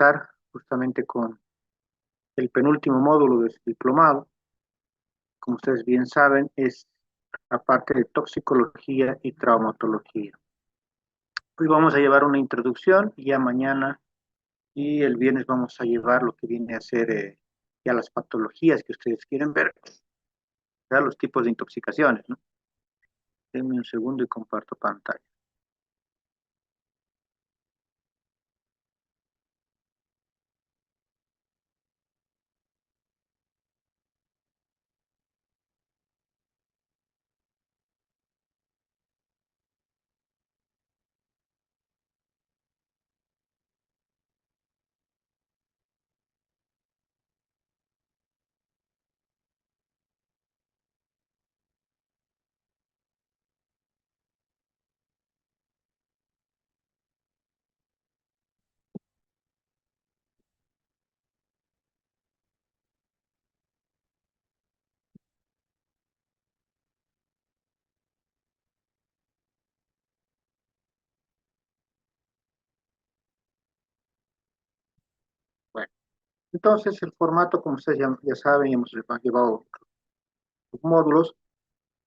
comenzar justamente con el penúltimo módulo de este diplomado. Como ustedes bien saben, es la parte de toxicología y traumatología. Hoy vamos a llevar una introducción y ya mañana y el viernes vamos a llevar lo que viene a ser ya las patologías que ustedes quieren ver, ya los tipos de intoxicaciones, ¿no? Denme un segundo y comparto pantalla. Bueno, entonces el formato, como ustedes ya saben, hemos llevado los módulos.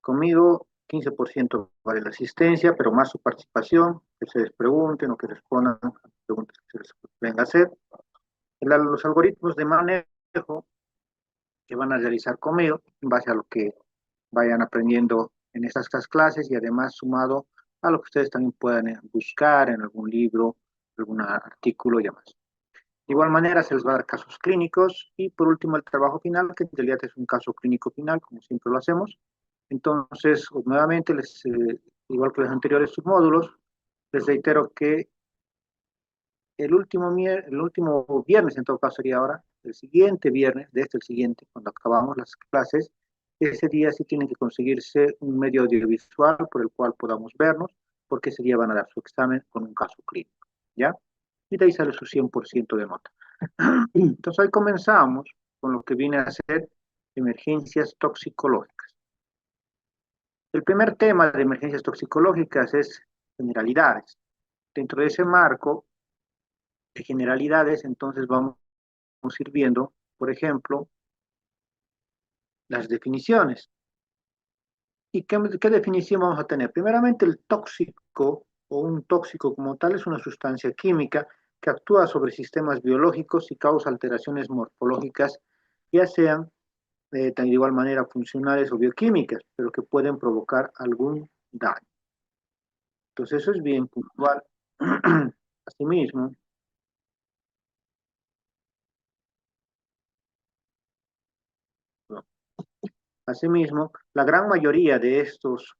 Conmigo, 15% vale la asistencia, pero más su participación, que ustedes pregunten o que respondan a las preguntas que se les venga a hacer. Los algoritmos de manejo que van a realizar conmigo, en base a lo que vayan aprendiendo en estas clases y además sumado a lo que ustedes también puedan buscar en algún libro, algún artículo y demás. De igual manera, se les va a dar casos clínicos y por último el trabajo final, que en realidad es un caso clínico final, como siempre lo hacemos. Entonces, nuevamente, igual que los anteriores submódulos, les reitero que el último viernes, en todo caso sería ahora, el siguiente viernes, el siguiente, cuando acabamos las clases, ese día sí tienen que conseguirse un medio audiovisual por el cual podamos vernos, porque ese día van a dar su examen con un caso clínico, ¿ya? Y de ahí sale su 100% de nota. Entonces, hoy comenzamos con lo que viene a ser emergencias toxicológicas. El primer tema de emergencias toxicológicas es generalidades. Dentro de ese marco de generalidades, entonces vamos a ir viendo, por ejemplo, las definiciones. ¿Y qué definición vamos a tener? Primeramente, el tóxico o un tóxico como tal es una sustancia química que actúa sobre sistemas biológicos y causa alteraciones morfológicas, ya sean de igual manera funcionales o bioquímicas, pero que pueden provocar algún daño. Entonces, eso es bien puntual. Asimismo, ¿no? Asimismo, la gran mayoría de estos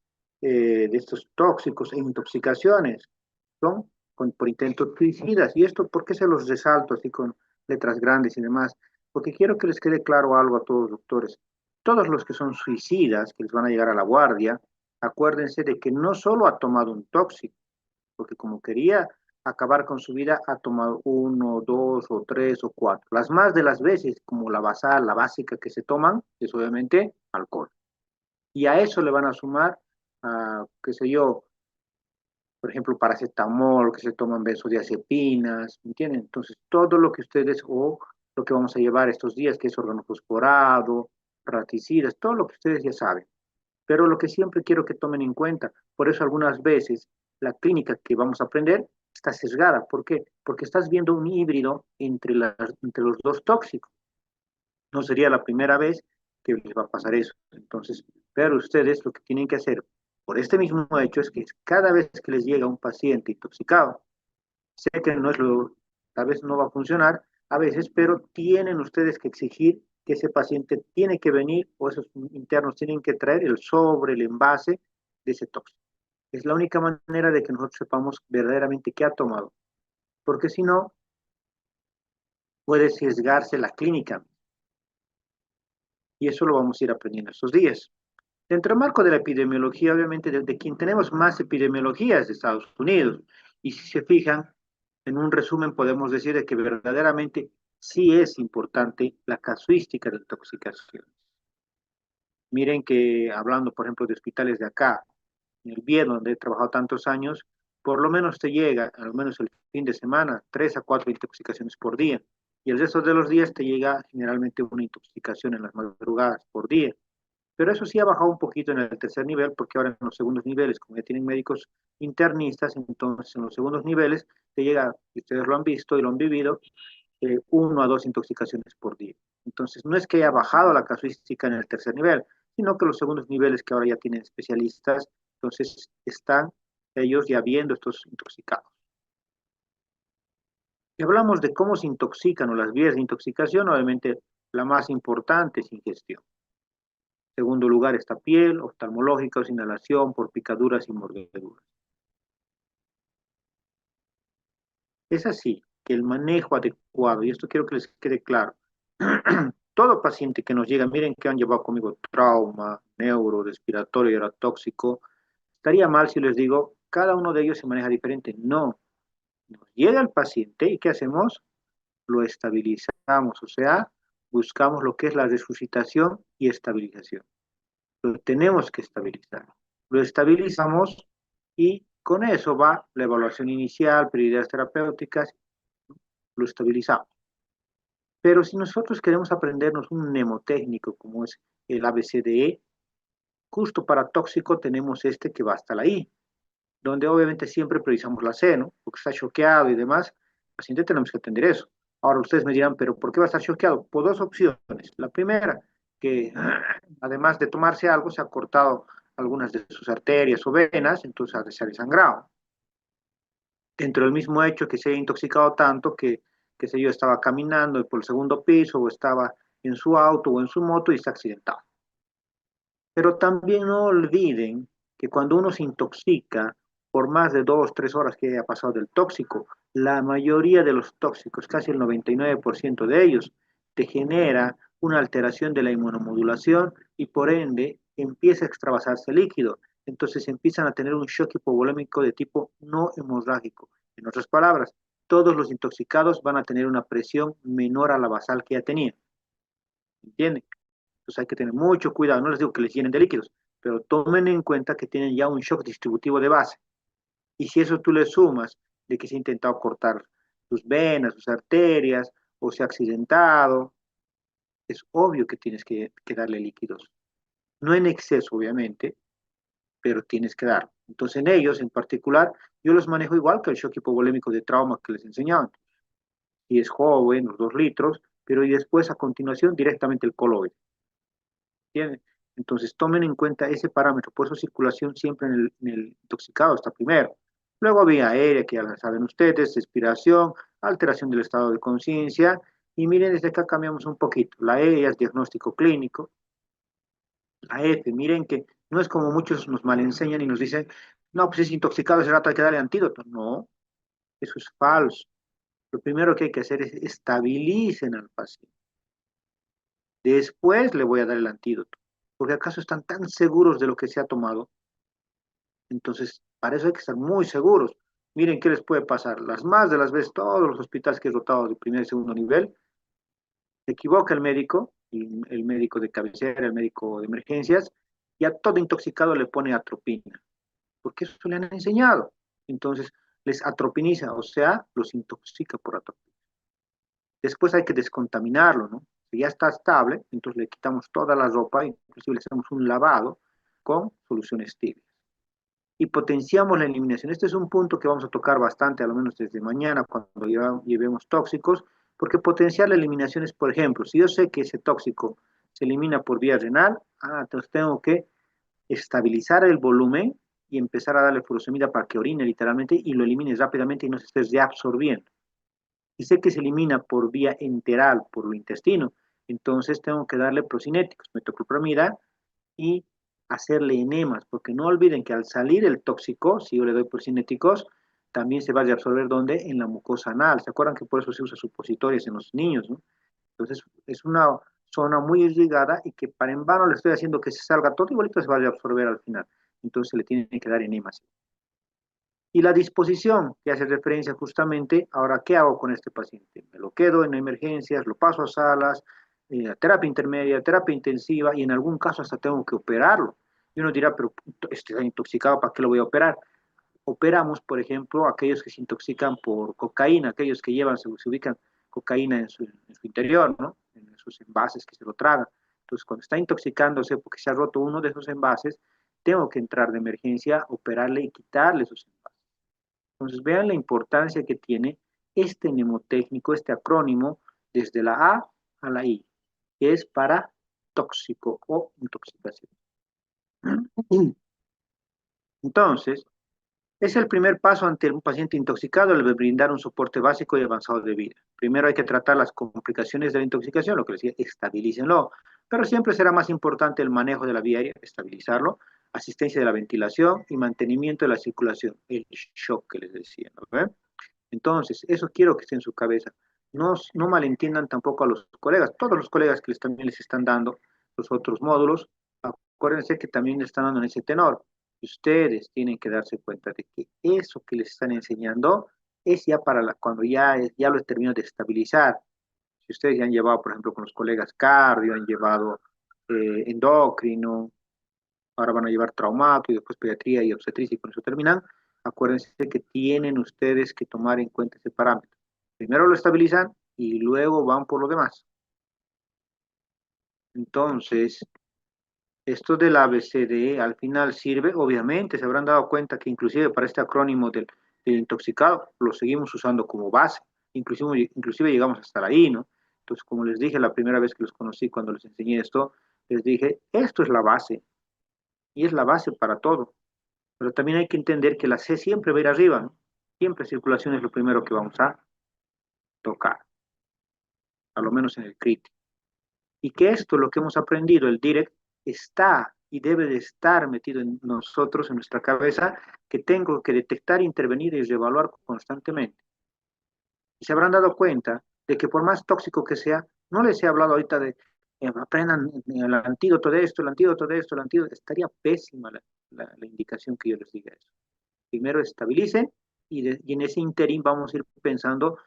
tóxicos e intoxicaciones son por intentos suicidas. ¿Y esto por qué se los resalto así con letras grandes y demás? Porque quiero que les quede claro algo a todos los doctores. Todos los que son suicidas, que les van a llegar a la guardia, acuérdense de que no solo ha tomado un tóxico, porque como quería acabar con su vida, ha tomado uno, dos o tres o cuatro. Las más de las veces, como la basal, la básica que se toman, es obviamente alcohol. Y a eso le van a sumar, qué sé yo, por ejemplo, paracetamol, que se toman benzodiazepinas, ¿me entienden? Entonces, todo lo que ustedes, o lo que vamos a llevar estos días, que es organofosforado, raticidas, todo lo que ustedes ya saben. Pero lo que siempre quiero que tomen en cuenta, por eso algunas veces la clínica que vamos a aprender está sesgada. ¿Por qué? Porque estás viendo un híbrido entre los dos tóxicos. No sería la primera vez que les va a pasar eso. Entonces, pero ustedes lo que tienen que hacer por este mismo hecho es que cada vez que les llega un paciente intoxicado, sé que no es lo, tal vez no va a funcionar a veces, pero tienen ustedes que exigir que ese paciente tiene que venir o esos internos tienen que traer el sobre, el envase de ese tóxico. Es la única manera de que nosotros sepamos verdaderamente qué ha tomado, porque si no, puede sesgarse la clínica y eso lo vamos a ir aprendiendo estos días. Dentro del marco de la epidemiología, obviamente, de quien tenemos más epidemiología es de Estados Unidos. Y si se fijan, en un resumen podemos decir de que verdaderamente sí es importante la casuística de intoxicación. Miren que hablando, por ejemplo, de hospitales de acá, en el Vietnam, donde he trabajado tantos años, por lo menos te llega, al menos el fin de semana, 3 a 4 intoxicaciones por día. Y el resto de los días te llega generalmente una intoxicación en las madrugadas por día. Pero eso sí ha bajado un poquito en el tercer nivel, porque ahora en los segundos niveles, como ya tienen médicos internistas, entonces en los segundos niveles te llega, y ustedes lo han visto y lo han vivido, 1 a 2 intoxicaciones por día. Entonces no es que haya bajado la casuística en el tercer nivel, sino que los segundos niveles que ahora ya tienen especialistas, entonces están ellos ya viendo estos intoxicados. Y hablamos de cómo se intoxican o las vías de intoxicación, obviamente la más importante es ingestión. Segundo lugar está piel, oftalmológicos, inhalación por picaduras y mordeduras. Es así que el manejo adecuado, y esto quiero que les quede claro, todo paciente que nos llega, miren que han llevado conmigo trauma, neuro, respiratorio y era tóxico, estaría mal si les digo, cada uno de ellos se maneja diferente. No, nos llega el paciente y ¿qué hacemos? Lo estabilizamos, o sea, buscamos lo que es la resucitación y estabilización. Lo tenemos que estabilizar. Lo estabilizamos y con eso va la evaluación inicial, prioridades terapéuticas, lo estabilizamos. Pero si nosotros queremos aprendernos un mnemotécnico como es el ABCDE, justo para tóxico tenemos este que va hasta la I, donde obviamente siempre priorizamos la C, ¿no? Porque está choqueado y demás, el paciente tenemos que atender eso. Ahora ustedes me dirán, ¿pero por qué va a estar choqueado? Por dos opciones. La primera, que además de tomarse algo, se ha cortado algunas de sus arterias o venas, entonces se ha desangrado. Dentro del mismo hecho que se ha intoxicado tanto que sé yo, estaba caminando por el segundo piso o estaba en su auto o en su moto y se ha accidentado. Pero también no olviden que cuando uno se intoxica por más de 2, 3 horas que haya pasado del tóxico, la mayoría de los tóxicos, casi el 99% de ellos, te genera una alteración de la inmunomodulación y por ende empieza a extravasarse el líquido. Entonces empiezan a tener un shock hipovolémico de tipo no hemorrágico. En otras palabras, todos los intoxicados van a tener una presión menor a la basal que ya tenían. ¿Entienden? Entonces hay que tener mucho cuidado. No les digo que les llenen de líquidos, pero tomen en cuenta que tienen ya un shock distributivo de base. Y si eso tú le sumas de que se ha intentado cortar sus venas, sus arterias, o se ha accidentado, es obvio que tienes que darle líquidos. No en exceso, obviamente, pero tienes que dar. Entonces en ellos en particular, yo los manejo igual que el shock hipovolémico de trauma que les enseñaban. Si es joven, los 2 litros, pero y después a continuación directamente el coloide. ¿Entienden? Entonces tomen en cuenta ese parámetro, por eso circulación siempre en el intoxicado está primero. Luego vía aérea, que ya la saben ustedes, respiración, alteración del estado de conciencia, y miren, desde acá cambiamos un poquito. La E ya es diagnóstico clínico, la F, miren que no es como muchos nos malenseñan y nos dicen, no, pues es intoxicado, ese rato hay que darle antídoto. No, eso es falso. Lo primero que hay que hacer es estabilicen al paciente. Después le voy a dar el antídoto. Porque acaso están tan seguros de lo que se ha tomado. Entonces, para eso hay que estar muy seguros. Miren qué les puede pasar. Las más de las veces, todos los hospitales que he rotado de primer y segundo nivel, se equivoca el médico de cabecera, el médico de emergencias, y a todo intoxicado le pone atropina, porque eso le han enseñado. Entonces, les atropiniza, o sea, los intoxica por atropina. Después hay que descontaminarlo, ¿no? Si ya está estable, entonces le quitamos toda la ropa, inclusive le hacemos un lavado con soluciones tibias. Y potenciamos la eliminación. Este es un punto que vamos a tocar bastante, al menos desde mañana, cuando llevemos tóxicos, porque potenciar la eliminación es, por ejemplo, si yo sé que ese tóxico se elimina por vía renal, entonces tengo que estabilizar el volumen y empezar a darle furosemida para que orine literalmente y lo elimine rápidamente y no se esté reabsorbiendo. Y sé que se elimina por vía enteral, por lo intestino, entonces tengo que darle procinéticos, metoclopramida y hacerle enemas, porque no olviden que al salir el tóxico, si yo le doy procinéticos, también se va a reabsorber ¿dónde? En la mucosa anal. ¿Se acuerdan que por eso se usa supositorios en los niños, ¿no? Entonces es una zona muy irrigada y que para en vano le estoy haciendo que se salga todo igualito, se va a reabsorber al final. Entonces le tienen que dar enemas. Y la disposición, que hace referencia justamente, ahora, ¿qué hago con este paciente? Me lo quedo en emergencias, lo paso a salas, terapia intermedia, terapia intensiva, y en algún caso hasta tengo que operarlo. Y uno dirá, pero está intoxicado, ¿para qué lo voy a operar? operamos, por ejemplo, aquellos que se intoxican por cocaína, aquellos que llevan, se ubican cocaína en su interior, ¿no? En esos envases que se lo tragan. Entonces, cuando está intoxicándose porque se ha roto uno de esos envases, tengo que entrar de emergencia, operarle y quitarle esos envases. Entonces, vean la importancia que tiene este mnemotécnico, este acrónimo, desde la A a la I, que es para tóxico o intoxicación. Entonces, es el primer paso ante un paciente intoxicado, el de brindar un soporte básico y avanzado de vida. Primero hay que tratar las complicaciones de la intoxicación, lo que les decía, estabilícenlo, pero siempre será más importante el manejo de la vía aérea, estabilizarlo, asistencia de la ventilación y mantenimiento de la circulación, el shock que les decía, ¿no? ¿Ve? Entonces, eso quiero que esté en su cabeza. No, no malentiendan tampoco a los colegas, todos los colegas que también les están dando los otros módulos, acuérdense que también les están dando en ese tenor. Ustedes tienen que darse cuenta de que eso que les están enseñando es ya para cuando ya lo termino de estabilizar. Si ustedes ya han llevado, por ejemplo, con los colegas cardio, han llevado endocrino, ahora van a llevar traumato y después pediatría y obstetricia y con eso terminan, acuérdense que tienen ustedes que tomar en cuenta ese parámetro. Primero lo estabilizan y luego van por lo demás. Entonces, esto del ABCD al final sirve, obviamente, se habrán dado cuenta que inclusive para este acrónimo del intoxicado lo seguimos usando como base, inclusive llegamos hasta la I, ¿no? Entonces, como les dije la primera vez que los conocí, cuando les enseñé esto, les dije, esto es la base, y es la base para todo. Pero también hay que entender que la C siempre va a ir arriba, ¿no? Siempre circulación es lo primero que vamos a tocar, a lo menos en el crítico. Y que esto, lo que hemos aprendido, el direct, está y debe de estar metido en nosotros, en nuestra cabeza, que tengo que detectar, intervenir y reevaluar constantemente. Y se habrán dado cuenta de que por más tóxico que sea, no les he hablado ahorita de aprendan el antídoto de esto, el antídoto de esto, el antídoto, estaría pésima la indicación que yo les diga eso. Primero estabilicen y en ese interín vamos a ir pensando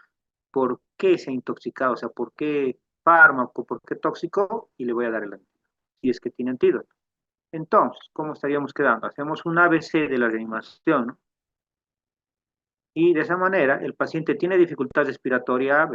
por qué se ha intoxicado, o sea, por qué fármaco, por qué tóxico, y le voy a dar el antídoto, si es que tiene antídoto. Entonces, ¿cómo estaríamos quedando? Hacemos un ABC de la reanimación, ¿no? Y de esa manera el paciente tiene dificultad respiratoria,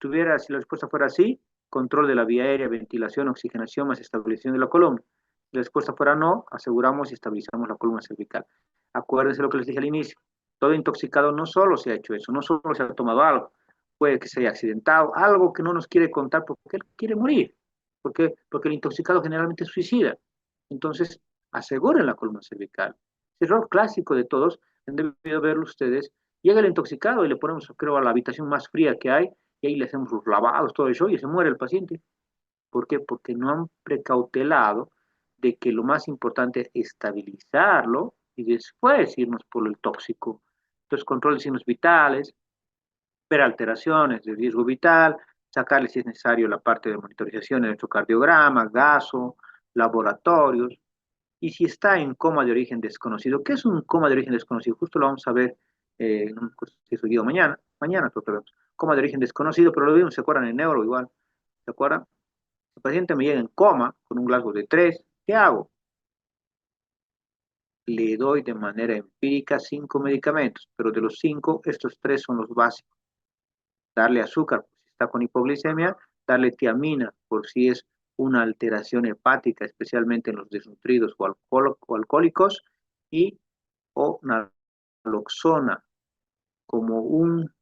si la respuesta fuera sí, control de la vía aérea, ventilación, oxigenación más estabilización de la columna. Si la respuesta fuera no, aseguramos y estabilizamos la columna cervical. Acuérdense lo que les dije al inicio. Todo intoxicado no solo se ha hecho eso, no solo se ha tomado algo, puede que se haya accidentado, algo que no nos quiere contar porque él quiere morir. ¿Por qué? Porque el intoxicado generalmente es suicida. Entonces, aseguren la columna cervical. Es error clásico de todos, han debido verlo ustedes. Llega el intoxicado y le ponemos, creo, a la habitación más fría que hay y ahí le hacemos los lavados, todo eso, y se muere el paciente. ¿Por qué? Porque no han precautelado de que lo más importante es estabilizarlo y después irnos por el tóxico. Entonces, control de signos vitales, ver alteraciones de riesgo vital, sacarle si es necesario la parte de monitorización, electrocardiograma, gaso, laboratorios, y si está en coma de origen desconocido. ¿Qué es un coma de origen desconocido? Justo lo vamos a ver, no me acuerdo si es hoy día o mañana creo que vemos. Coma de origen desconocido, pero lo vimos, ¿se acuerdan? En neuro igual, ¿se acuerdan? El paciente me llega en coma con un Glasgow de 3, ¿qué hago? Le doy de manera empírica 5 medicamentos, pero de los 5, estos 3 son los básicos. Darle azúcar por si está con hipoglicemia, darle tiamina por si es una alteración hepática, especialmente en los desnutridos o alcohólicos, y o naloxona como un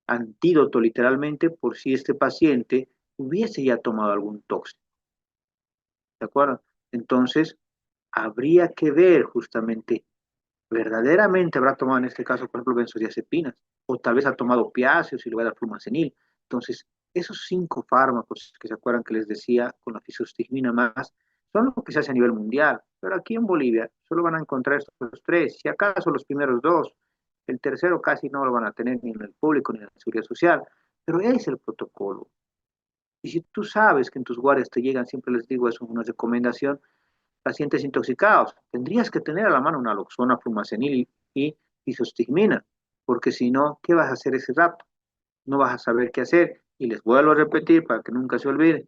antídoto literalmente por si este paciente hubiese ya tomado algún tóxico, ¿de acuerdo? Entonces, habría que ver justamente, verdaderamente habrá tomado en este caso, por ejemplo, benzodiazepinas, o tal vez ha tomado opiáceos y le va a dar flumacenil. Entonces, esos 5 fármacos que se acuerdan que les decía con la fisostigmina más, son lo que se hace a nivel mundial, pero aquí en Bolivia solo van a encontrar estos 3, si acaso los primeros 2, el tercero casi no lo van a tener ni en el público ni en la seguridad social, pero es el protocolo. Y si tú sabes que en tus guardias te llegan, siempre les digo, eso es una recomendación, pacientes intoxicados, tendrías que tener a la mano una loxona, flumacenil y isostigmina, porque si no, ¿qué vas a hacer ese rato? No vas a saber qué hacer. Y les vuelvo a repetir para que nunca se olviden.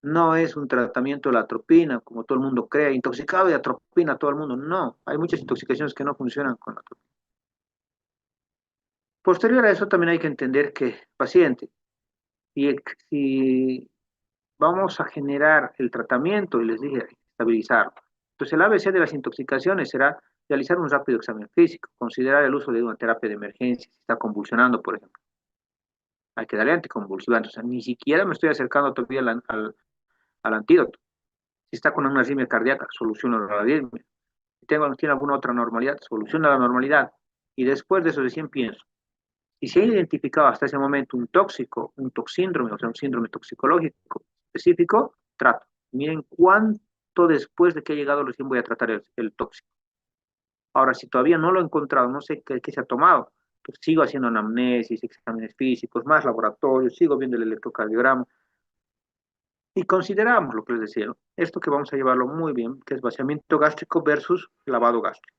No es un tratamiento de la atropina, como todo el mundo cree, intoxicado de atropina todo el mundo. No, hay muchas intoxicaciones que no funcionan con la atropina. Posterior a eso, también hay que entender que, paciente, si, si vamos a generar el tratamiento, y les dije, estabilizarlo. Entonces, el ABC de las intoxicaciones será realizar un rápido examen físico, considerar el uso de una terapia de emergencia, si está convulsionando, por ejemplo. Hay que darle anticonvulsivantes. O sea, ni siquiera me estoy acercando todavía al antídoto. Si está con una arritmia cardíaca, soluciona la arritmia. Si tiene alguna otra normalidad, soluciona la normalidad. Y después de eso recién pienso. Y si he identificado hasta ese momento un tóxico, un toxíndrome, o sea, un síndrome toxicológico específico, trato. Miren cuánto después de que ha llegado recién voy a tratar el tóxico. Ahora, si todavía no lo he encontrado, no sé qué se ha tomado, pues sigo haciendo anamnesis, exámenes físicos, más laboratorios, sigo viendo el electrocardiograma y consideramos lo que les decía, ¿no? Esto que vamos a llevarlo muy bien, que es vaciamiento gástrico versus lavado gástrico.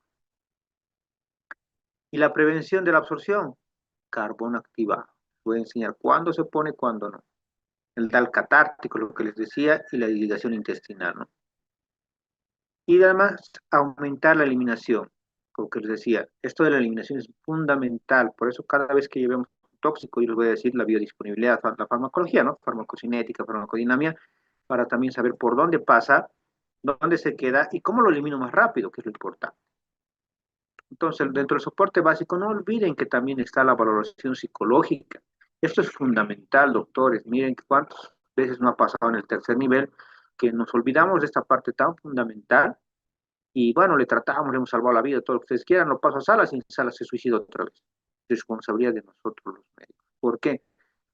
Y la prevención de la absorción, carbón activado. Voy a enseñar cuándo se pone, cuándo no. El DAL catártico, lo que les decía, y la irrigación intestinal, ¿no? Y además, aumentar la eliminación, como que les decía, esto de la eliminación es fundamental, por eso cada vez que llevemos un tóxico, yo les voy a decir la biodisponibilidad, la farmacología, ¿no? Farmacocinética, farmacodinamia, para también saber por dónde pasa, dónde se queda y cómo lo elimino más rápido, que es lo importante. Entonces, dentro del soporte básico, no olviden que también está la valoración psicológica. Esto es fundamental, doctores. Miren cuántas veces no ha pasado en el tercer nivel que nos olvidamos de esta parte tan fundamental y bueno, le tratamos, le hemos salvado la vida, todo lo que ustedes quieran, lo paso a salas y en salas se suicida otra vez. Responsabilidad de nosotros los médicos. ¿Por qué?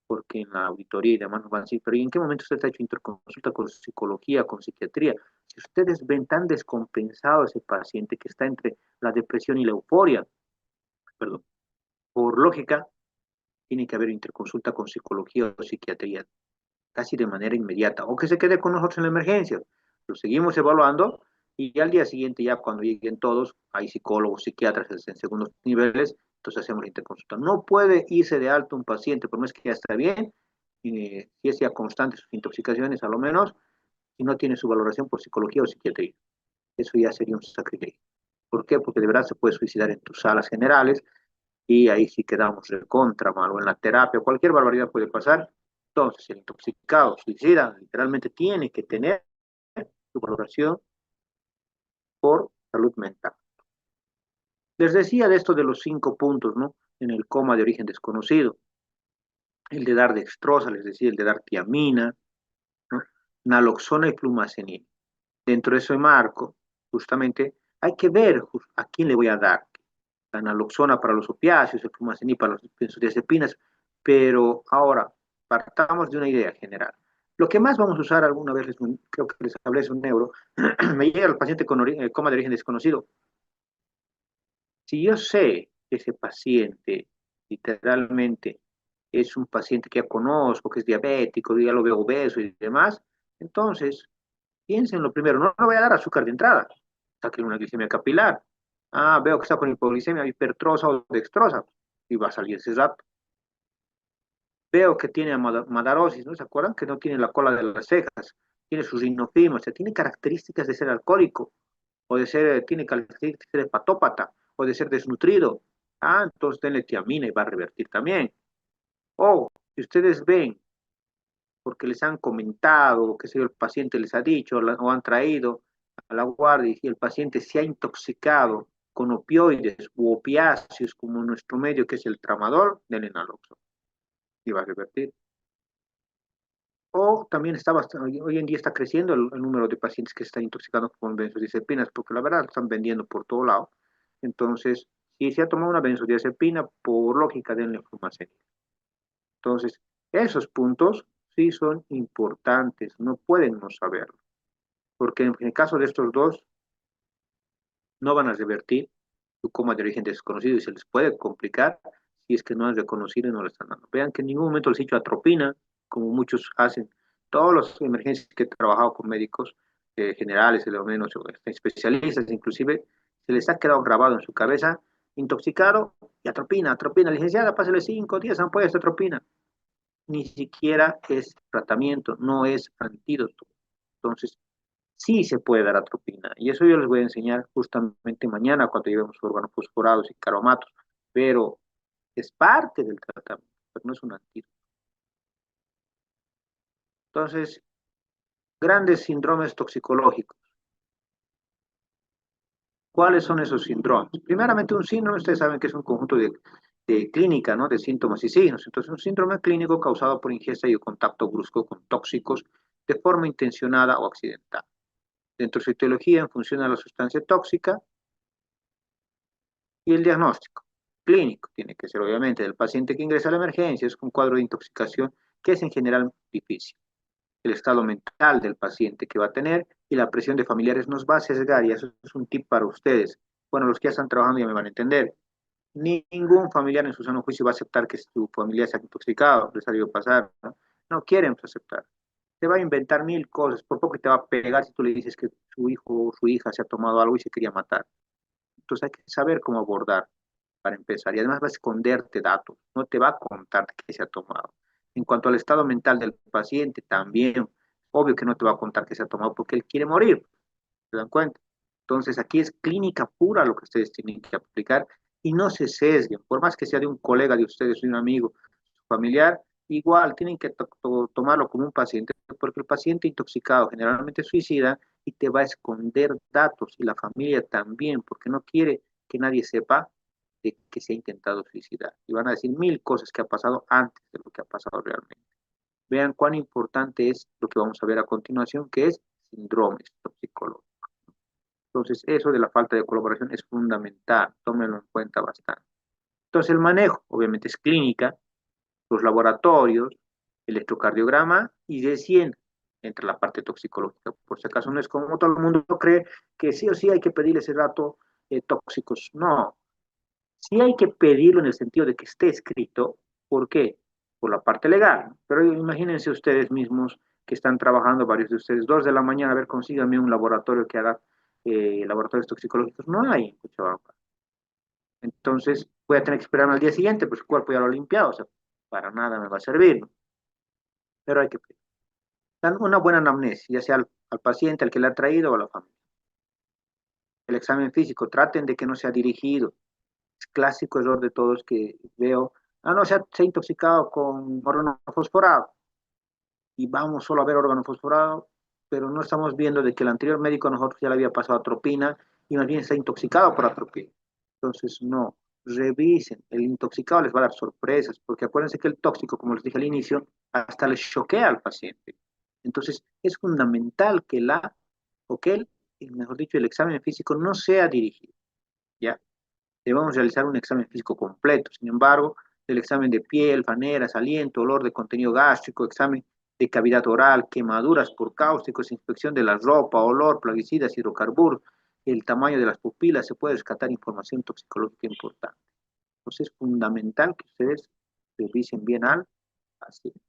Porque en la auditoría y demás nos van a decir, pero ¿y en qué momento usted ha hecho interconsulta con psicología, con psiquiatría? Si ustedes ven tan descompensado a ese paciente que está entre la depresión y la euforia, perdón, por lógica, tiene que haber interconsulta con psicología o psiquiatría casi de manera inmediata, o que se quede con nosotros en la emergencia. Lo seguimos evaluando y al día siguiente, ya cuando lleguen todos, hay psicólogos, psiquiatras en segundos niveles, entonces hacemos la interconsulta. No puede irse de alto un paciente, por más que ya está bien, si es ya constante sus intoxicaciones, a lo menos, y no tiene su valoración por psicología o psiquiatría. Eso ya sería un sacrilegio. ¿Por qué? Porque de verdad se puede suicidar en tus salas generales y ahí sí quedamos de contra, malo, en la terapia, cualquier barbaridad puede pasar. Entonces, el intoxicado suicida literalmente tiene que tener su valoración por salud mental. Les decía de esto de los 5 puntos, ¿no? En el coma de origen desconocido, el de dar dextrosa, les decía, el de dar tiamina, ¿no? Naloxona y flumazenil. Dentro de ese marco, justamente, hay que ver a quién le voy a dar. La naloxona para los opiáceos, el flumazenil para las benzodiazepinas, pero ahora partamos de una idea general. Lo que más vamos a usar alguna vez, creo que les hablé, es un neuro, me llega el paciente con coma de origen desconocido. Si yo sé que ese paciente literalmente es un paciente que ya conozco, que es diabético, ya lo veo obeso y demás, entonces piensen lo primero, no le voy a dar azúcar de entrada, saque una glicemia capilar. Ah, veo que está con hipoglicemia hipertrosa o dextrosa, y va a salir ese rato. Veo que tiene madarosis, ¿no? ¿Se acuerdan? Que no tiene la cola de las cejas, tiene sus rinofima, o sea, tiene características de ser alcohólico, o de ser, tiene características de ser hepatópata, o de ser desnutrido. Ah, entonces denle tiamina y va a revertir también. O, si ustedes ven, porque les han comentado, o qué sé yo, el paciente les ha dicho, o han traído a la guardia y el paciente se ha intoxicado con opioides u opiáceos como nuestro medio que es el tramadol, denle naloxona y va a revertir. O también está bastante, hoy en día está creciendo el número de pacientes que se están intoxicando con benzodiazepinas, porque la verdad lo están vendiendo por todo lado. Entonces, si se ha tomado una benzodiazepina, por lógica denle flumazenil. Entonces, esos puntos sí son importantes, no pueden no saberlo, porque en el caso de estos dos, no van a revertir su coma de origen desconocido y se les puede complicar si es que no han reconocido y no le están dando. Vean que en ningún momento les he dicho atropina, como muchos hacen. Todos los emergencias que he trabajado con médicos generales, o menos especialistas, inclusive, se les ha quedado grabado en su cabeza, intoxicado y atropina, atropina. Licenciada, pásale 5 días ampollas de atropina. ni siquiera es tratamiento, no es antídoto. Entonces, sí se puede dar atropina. Y eso yo les voy a enseñar justamente mañana cuando llevemos organofosforados y caromatos. Pero es parte del tratamiento, pero no es un antídoto. Entonces, grandes síndromes toxicológicos. ¿Cuáles son esos síndromes? Primeramente, un síndrome, ustedes saben que es un conjunto de clínica, ¿no? De síntomas y signos. Entonces, un síndrome clínico causado por ingesta y contacto brusco con tóxicos de forma intencionada o accidental. Dentro de su etiología, en función de la sustancia tóxica y el diagnóstico clínico, tiene que ser obviamente del paciente que ingresa a la emergencia, es un cuadro de intoxicación que es en general difícil. El estado mental del paciente que va a tener y la presión de familiares nos va a sesgar y eso es un tip para ustedes. Bueno, los que ya están trabajando ya me van a entender. Ningún familiar en su sano juicio va a aceptar que su familiar sea intoxicado, les ha debido pasar, ¿no? No quieren aceptar. Te va a inventar mil cosas, por poco te va a pegar si tú le dices que su hijo o su hija se ha tomado algo y se quería matar. Entonces hay que saber cómo abordar para empezar. Y además va a esconderte datos, no te va a contar qué se ha tomado. En cuanto al estado mental del paciente, también, obvio que no te va a contar qué se ha tomado porque él quiere morir, ¿se dan cuenta? Entonces aquí es clínica pura lo que ustedes tienen que aplicar y no se sesguen, por más que sea de un colega de ustedes, de un amigo, familiar, igual tienen que tomarlo como un paciente, porque el paciente intoxicado generalmente suicida y te va a esconder datos y la familia también, porque no quiere que nadie sepa de que se ha intentado suicidar. Y van a decir mil cosas que ha pasado antes de lo que ha pasado realmente. Vean cuán importante es lo que vamos a ver a continuación, que es síndromes toxicológicos. Entonces, eso de la falta de colaboración es fundamental, tómenlo en cuenta bastante. Entonces, el manejo, obviamente, es clínica, los laboratorios, electrocardiograma y de 100 entre la parte toxicológica. Por si acaso no es como todo el mundo cree que sí o sí hay que pedirle ese dato tóxicos. No, sí hay que pedirlo en el sentido de que esté escrito. ¿Por qué? Por la parte legal. Pero imagínense ustedes mismos que están trabajando, varios de ustedes, 2 de la mañana, a ver, consíganme un laboratorio que haga laboratorios toxicológicos. No hay en Cochabamba. Entonces voy a tener que esperar al día siguiente, pues el cuerpo ya lo ha limpiado, o sea, para nada me va a servir, ¿no? Pero hay que pedir. Dan una buena anamnesis, ya sea al paciente, al que le ha traído o a la familia. El examen físico, traten de que no sea dirigido. Es clásico error de todos que veo, no, se ha intoxicado con órgano fosforado y vamos solo a ver órgano fosforado, pero no estamos viendo de que el anterior médico a nosotros ya le había pasado atropina y más bien está intoxicado por atropina. Entonces, no, revisen, el intoxicado les va a dar sorpresas, porque acuérdense que el tóxico, como les dije al inicio, hasta le choquea al paciente. Entonces, es fundamental que o que mejor dicho, el examen físico no sea dirigido, ¿ya? Debemos realizar un examen físico completo. Sin embargo, el examen de piel, faneras, aliento, olor de contenido gástrico, examen de cavidad oral, quemaduras por cáusticos, inspección de la ropa, olor, plaguicidas, hidrocarburos, el tamaño de las pupilas, se puede rescatar información toxicológica importante. Entonces es fundamental que ustedes revisen bien al paciente.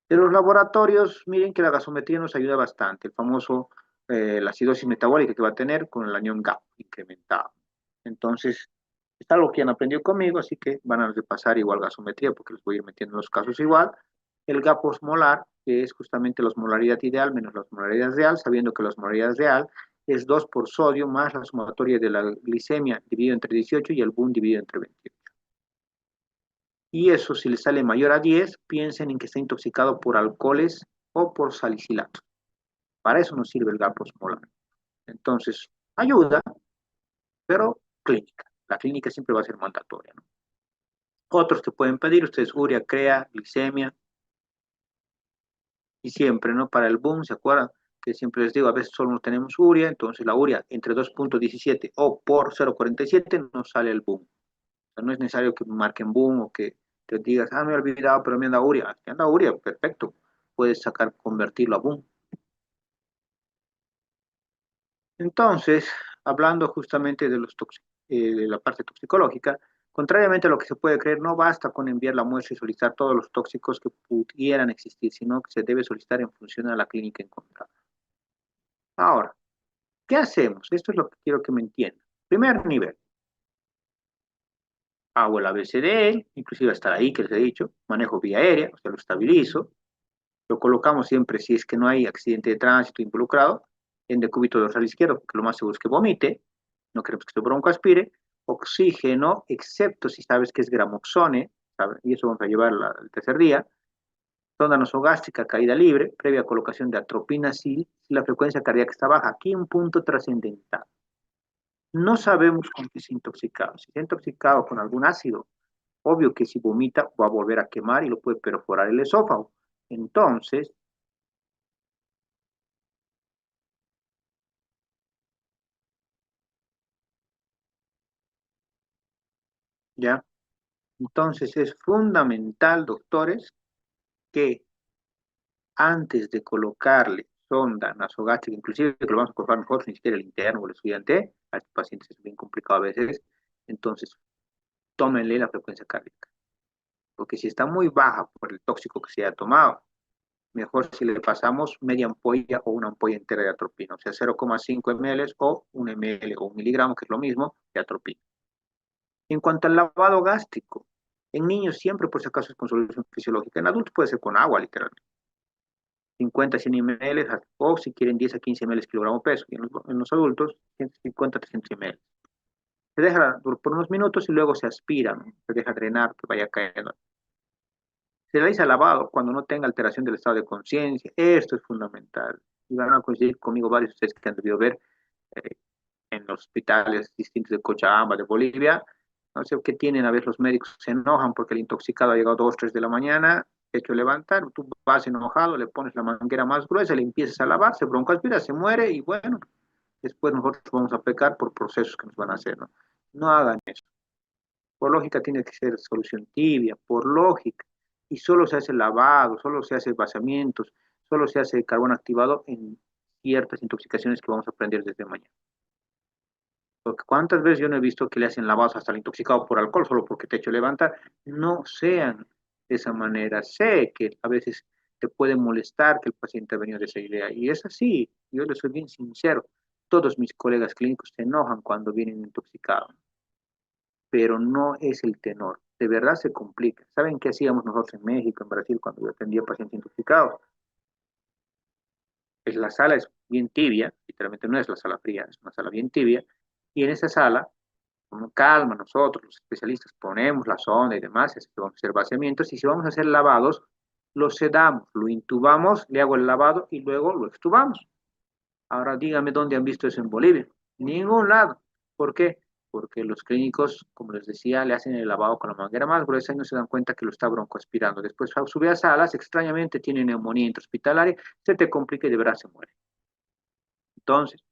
De los laboratorios, miren que la gasometría nos ayuda bastante. El famoso, la acidosis metabólica que va a tener con el anión GAP incrementado. Entonces, es algo que han aprendido conmigo, así que van a repasar igual gasometría, porque les voy a ir metiendo en los casos igual. El GAP osmolar, que es justamente la osmolaridad ideal menos la osmolaridad real, sabiendo que la osmolaridad real es 2 por sodio más la sumatoria de la glicemia dividido entre 18 y el BUN dividido entre 28. Y eso, si le sale mayor a 10, piensen en que está intoxicado por alcoholes o por salicilato. Para eso nos sirve el GAP osmolar. Entonces, ayuda, pero clínica. La clínica siempre va a ser mandatoria, ¿no? Otros que pueden pedir, ustedes urea, crea, glicemia, y siempre, ¿no? Para el boom, ¿se acuerdan? Que siempre les digo, a veces solo no tenemos urea, entonces la urea entre 2,17 o por 0,47 nos sale el boom. O sea, no es necesario que marquen boom o que te digas, me he olvidado, pero me anda urea. Si anda urea, perfecto. Puedes sacar, convertirlo a boom. Entonces, hablando justamente de de la parte toxicológica, contrariamente a lo que se puede creer, no basta con enviar la muestra y solicitar todos los tóxicos que pudieran existir, sino que se debe solicitar en función a la clínica encontrada. Ahora, ¿qué hacemos? Esto es lo que quiero que me entiendan. Primer nivel, hago el ABCD, inclusive hasta ahí que les he dicho, manejo vía aérea, o sea, lo estabilizo, lo colocamos siempre, si es que no hay accidente de tránsito involucrado, en decúbito dorsal izquierdo, porque lo más seguro es que vomite, no queremos que su bronco aspire, oxígeno, excepto si sabes que es gramoxone, ¿sabe? Y eso vamos a llevar al tercer día, sonda nasogástrica, caída libre, previa colocación de atropina si la frecuencia cardíaca está baja. Aquí un punto trascendental. No sabemos con qué se ha intoxicado. Si se ha intoxicado con algún ácido, obvio que si vomita va a volver a quemar y lo puede perforar el esófago. Entonces, ¿ya? Entonces es fundamental, doctores, que antes de colocarle sonda nasogástrica, inclusive que lo vamos a colocar nosotros, ni siquiera el interno o el estudiante, a estos pacientes es bien complicado a veces, entonces tómenle la frecuencia cardíaca. Porque si está muy baja por el tóxico que se haya tomado, mejor si le pasamos media ampolla o una ampolla entera de atropina, o sea, 0,5 ml o 1 ml o 1 miligramo, que es lo mismo, de atropina. En cuanto al lavado gástrico, en niños siempre por si acaso es con solución fisiológica, en adultos puede ser con agua, literalmente. 50 100 ml o si quieren 10 a 15 ml kilogramo peso, y en los adultos 150 300 ml. Se deja por unos minutos y luego se aspira, ¿no? Se deja drenar, que vaya cayendo. Se realiza lavado cuando no tenga alteración del estado de conciencia. Esto es fundamental. Y van a coincidir conmigo varios de ustedes que han debido ver eh, en los hospitales distintos de Cochabamba, de Bolivia. No sé qué tienen, a veces los médicos se enojan porque el intoxicado ha llegado 2, 3 de la mañana, hecho levantar, tú vas enojado, le pones la manguera más gruesa, le empiezas a lavar, se broncoaspira, se muere y bueno, después nosotros vamos a pecar por procesos que nos van a hacer, ¿no? No hagan eso. Por lógica tiene que ser solución tibia, por lógica. Y solo se hace lavado, solo se hace vaciamientos, solo se hace carbón activado en ciertas intoxicaciones que vamos a aprender desde mañana. Porque cuántas veces yo no he visto que le hacen lavados hasta el intoxicado por alcohol, solo porque te he hecho levantar. No sean de esa manera. Sé que a veces te puede molestar que el paciente ha venido de esa idea. Y es así, yo les soy bien sincero. Todos mis colegas clínicos se enojan cuando vienen intoxicados, pero no es el tenor. De verdad se complica. ¿Saben qué hacíamos nosotros en México, en Brasil, cuando yo atendía pacientes intoxicados? Es la sala es bien tibia, literalmente no es la sala fría, es una sala bien tibia, y en esa sala, con calma, nosotros, los especialistas, ponemos la sonda y demás, así que vamos a hacer vaciamientos, y si vamos a hacer lavados, lo sedamos, lo intubamos, le hago el lavado y luego lo extubamos. Ahora dígame dónde han visto eso en Bolivia. Ningún lado. ¿Por qué? Porque los clínicos, como les decía, le hacen el lavado con la manguera más gruesa y no se dan cuenta que lo está broncoaspirando. Después sube a salas, extrañamente tiene neumonía intrahospitalaria, se te complica y de verdad se muere. Entonces,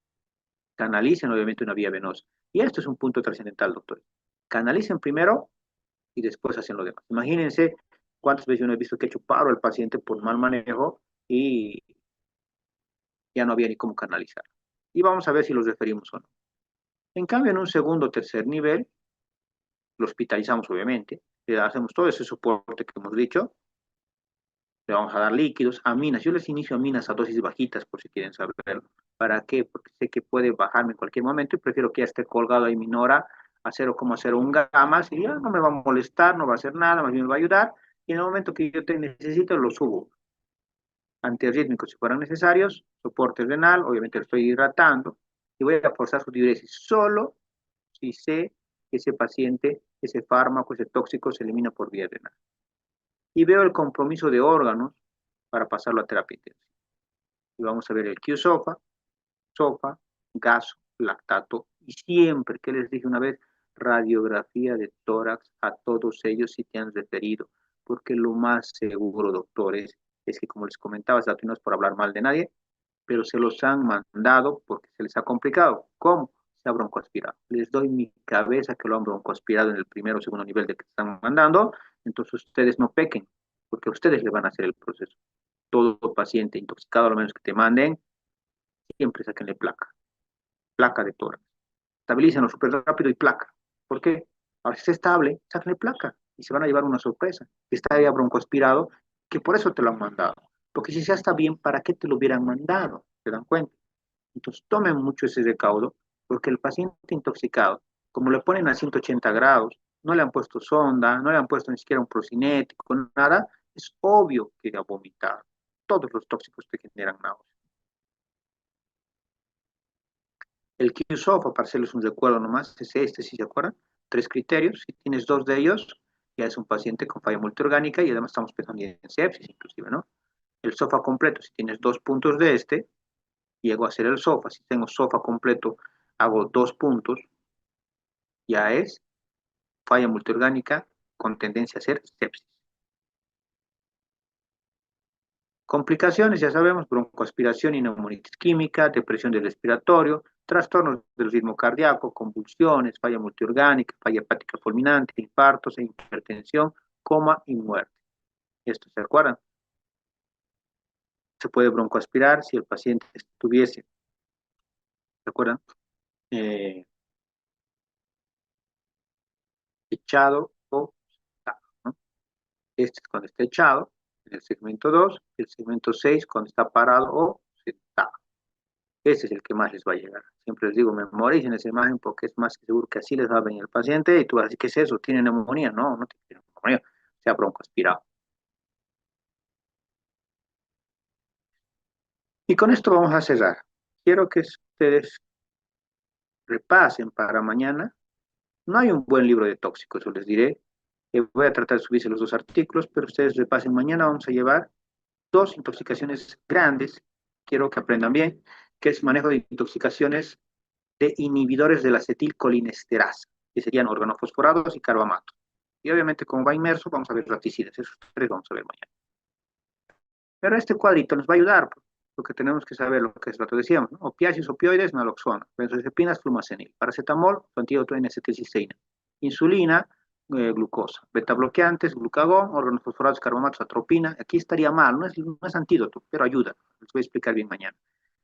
canalicen obviamente una vía venosa. Y esto es un punto trascendental, doctor. Canalicen primero y después hacen lo demás. Imagínense cuántas veces yo no he visto que he hecho paro al paciente por mal manejo y ya no había ni cómo canalizar. Y vamos a ver si los referimos o no. En cambio, en un segundo o tercer nivel, lo hospitalizamos obviamente, le hacemos todo ese soporte que hemos dicho, le vamos a dar líquidos, aminas. Yo les inicio aminas a dosis bajitas por si quieren saberlo. ¿Para qué? Porque sé que puede bajarme en cualquier momento y prefiero que ya esté colgado ahí mi nora a 0,01 gamas y ya no me va a molestar, no va a hacer nada, más bien me va a ayudar. Y en el momento que yo te necesito, lo subo. Antirrítmicos si fueran necesarios, soporte renal, obviamente lo estoy hidratando y voy a forzar su diuresis solo si sé que ese paciente, ese fármaco, ese tóxico se elimina por vía renal. Y veo el compromiso de órganos para pasarlo a terapia intensiva. Y vamos a ver el Q-SOFA, SOFA, gaso, lactato y siempre, que les dije una vez, radiografía de tórax a todos ellos si te han referido, porque lo más seguro, doctores, es que como les comentaba, no es por hablar mal de nadie, pero se los han mandado porque se les ha complicado. ¿Cómo? Se ha broncoaspirado. Les doy mi cabeza que lo han broncoaspirado en el primero o segundo nivel de que están mandando, entonces ustedes no pequen, porque ustedes le van a hacer el proceso. Todo paciente intoxicado, a lo menos que te manden, siempre saquenle placa, placa de tórax. Estabilícenlo súper rápido y placa. ¿Por qué? Ahora si está estable, sáquenle placa y se van a llevar una sorpresa. Está ya broncoaspirado, que por eso te lo han mandado. Porque si ya está bien, ¿para qué te lo hubieran mandado? ¿Se dan cuenta? Entonces tomen mucho ese recaudo, porque el paciente intoxicado, como le ponen a 180 grados, no le han puesto sonda, no le han puesto ni siquiera un procinético, nada, es obvio que va a vomitar. Todos los tóxicos te generan náuseas. El QSOFA, para hacerles un recuerdo nomás, es este, si se acuerdan, 3 criterios. Si tienes 2 de ellos, ya es un paciente con falla multiorgánica y además estamos pensando en sepsis inclusive, ¿no? El SOFA completo, si tienes 2 puntos de este, llego a hacer el SOFA. Si tengo SOFA completo, hago 2 puntos, ya es falla multiorgánica con tendencia a ser sepsis. Complicaciones, ya sabemos, broncoaspiración y neumonitis química, depresión del respiratorio, trastornos del ritmo cardíaco, convulsiones, falla multiorgánica, falla hepática fulminante, infartos e hipertensión, coma y muerte. ¿Esto se acuerdan? Se puede broncoaspirar si el paciente estuviese, ¿se acuerdan? Eh, echado o sentado, ¿no? Este es cuando está echado, en el segmento 2, el segmento 6 cuando está parado o sentado. Ese es el que más les va a llegar. Siempre les digo, memoricen esa imagen porque es más que seguro que así les va a venir el paciente y tú vas a decir, ¿qué es eso? ¿Tiene neumonía? No, no tiene neumonía, se ha broncoaspirado. Y con esto vamos a cerrar. Quiero que ustedes repasen para mañana. No hay un buen libro de tóxicos, yo les diré. Voy a tratar de subirse los 2 artículos, pero ustedes repasen mañana. Vamos a llevar 2 intoxicaciones grandes. Quiero que aprendan bien, que es manejo de intoxicaciones de inhibidores de la acetilcolinesterasa, que serían organofosforados y carbamato. Y obviamente, como va inmerso, vamos a ver raticidas. Esos 3 vamos a ver mañana. Pero este cuadrito nos va a ayudar, porque tenemos que saber lo que es lo que decíamos, ¿no? Opiáceos, opioides, naloxona, benzodiazepinas, flumacenil, paracetamol, su antídoto N-acetilcisteína, insulina, glucosa, beta bloqueantes, glucagón, organofosforados, carbamatos, atropina. Aquí estaría mal, no es antídoto, pero ayuda. Les voy a explicar bien mañana.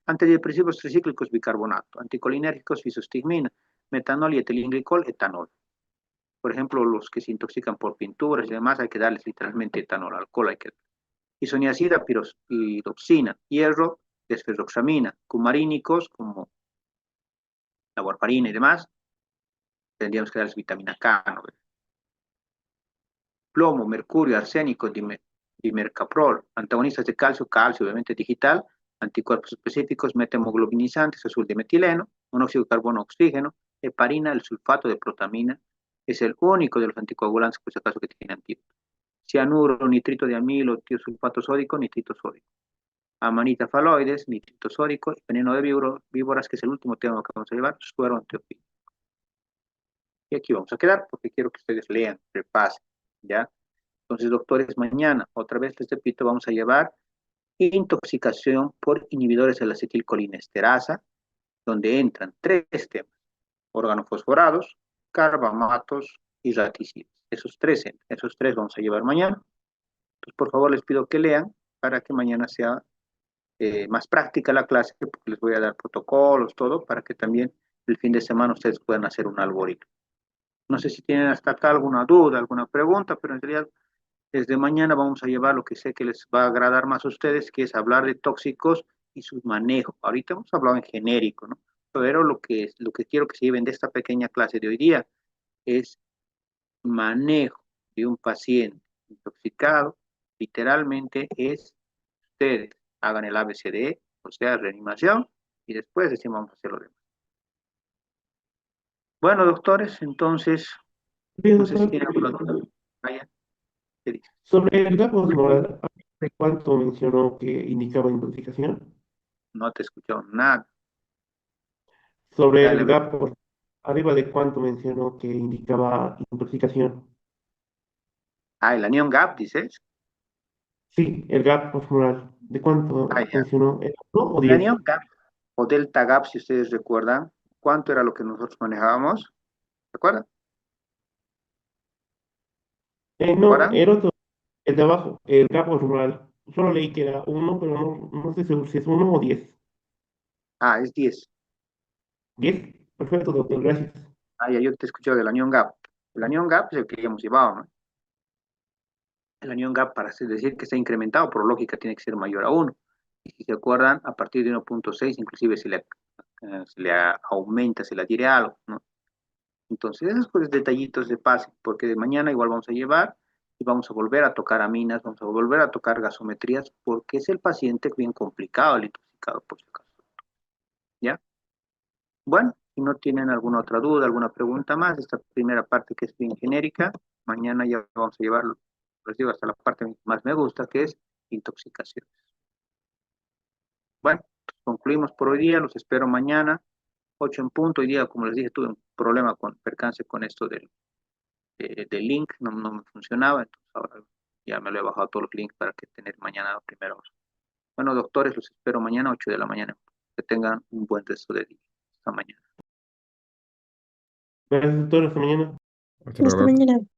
Antidepresivos tricíclicos, bicarbonato, anticolinérgicos, fisostigmina, metanol y etilenglicol, etanol. Por ejemplo, los que se intoxican por pinturas y demás, hay que darles literalmente etanol, alcohol hay que isoniazida, piroxina, hierro, desferroxamina, cumarínicos como la warfarina y demás, tendríamos que darles vitamina K, ¿no? Plomo, mercurio, arsénico, dimercaprol, antagonistas de calcio, calcio obviamente digital, anticuerpos específicos, metahemoglobinizantes, azul de metileno, monóxido de carbono, oxígeno, heparina, el sulfato de protamina, es el único de los anticoagulantes, por si acaso, que tiene antídoto. Cianuro, nitrito de amilo, tiosulfato sódico, nitrito sódico. Amanita faloides, nitrito sódico, y veneno de víboras, que es el último tema que vamos a llevar, suero antiofídico. Y aquí vamos a quedar porque quiero que ustedes lean, repasen, ¿ya? Entonces, doctores, mañana, otra vez les repito, vamos a llevar intoxicación por inhibidores de la acetilcolinesterasa, donde entran 3 temas: organofosforados, carbamatos y raticidas. Esos tres vamos a llevar mañana. Entonces, por favor, les pido que lean para que mañana sea más práctica la clase, porque les voy a dar protocolos, todo, para que también el fin de semana ustedes puedan hacer un algoritmo. No sé si tienen hasta acá alguna duda, alguna pregunta, pero en realidad desde mañana vamos a llevar lo que sé que les va a agradar más a ustedes, que es hablar de tóxicos y su manejo. Ahorita hemos hablado en genérico, ¿no? Pero lo que quiero que se lleven de esta pequeña clase de hoy día es manejo de un paciente intoxicado. Literalmente es, ustedes hagan el ABCD, o sea, reanimación, y después decimos vamos a hacer lo demás. Bueno, doctores, entonces, Bien, no sé si doctor. tienen alguna duda. Vaya, ¿qué dice? Sobre el GAP osmolar, ¿de cuánto mencionó que indicaba intoxicación? No te escuchó nada. Sobre el Dale, GAP, arriba de cuánto mencionó que indicaba intoxicación. el anion gap, dices. Sí, el GAP osmolar, ¿de cuánto Ya. mencionó? ¿Era 1 o El 10? anion gap o delta gap, si ustedes recuerdan, ¿cuánto era lo que nosotros manejábamos? ¿Recuerdan? No, ¿Recuerdan? era otro, el de abajo, el GAP osmolar. Solo leí que era 1, pero no estoy seguro si es 1 o 10. Es 10. 10, perfecto, doctor, gracias. Ya yo te escuché del anion gap. El anion gap es el que habíamos llevado, ¿no? El anion gap, para decir que está incrementado, por lógica, tiene que ser mayor a 1. Y si se acuerdan, a partir de 1.6, inclusive se le aumenta, se le adhiere algo, ¿no? Entonces, esos pues, detallitos de pase, porque de mañana igual vamos a llevar y vamos a volver a tocar aminas, vamos a volver a tocar gasometrías, porque es el paciente bien complicado, el intoxicado, por si acaso. ¿Ya? Bueno, si no tienen alguna otra duda, alguna pregunta más, esta primera parte que es bien genérica, mañana ya vamos a llevarlo, les digo, hasta la parte que más me gusta, que es intoxicaciones. Bueno, concluimos por hoy día, los espero mañana, 8 en punto. Hoy día, como les dije, tuve un problema con percance con esto del link, no me funcionaba, entonces ahora ya me lo he bajado todos los links para que tener mañana primero. Bueno, doctores, los espero mañana, 8 de la mañana. Que tengan un buen resto de día. Hasta mañana. Gracias, doctor. Hasta mañana. Hasta Hasta luego. mañana.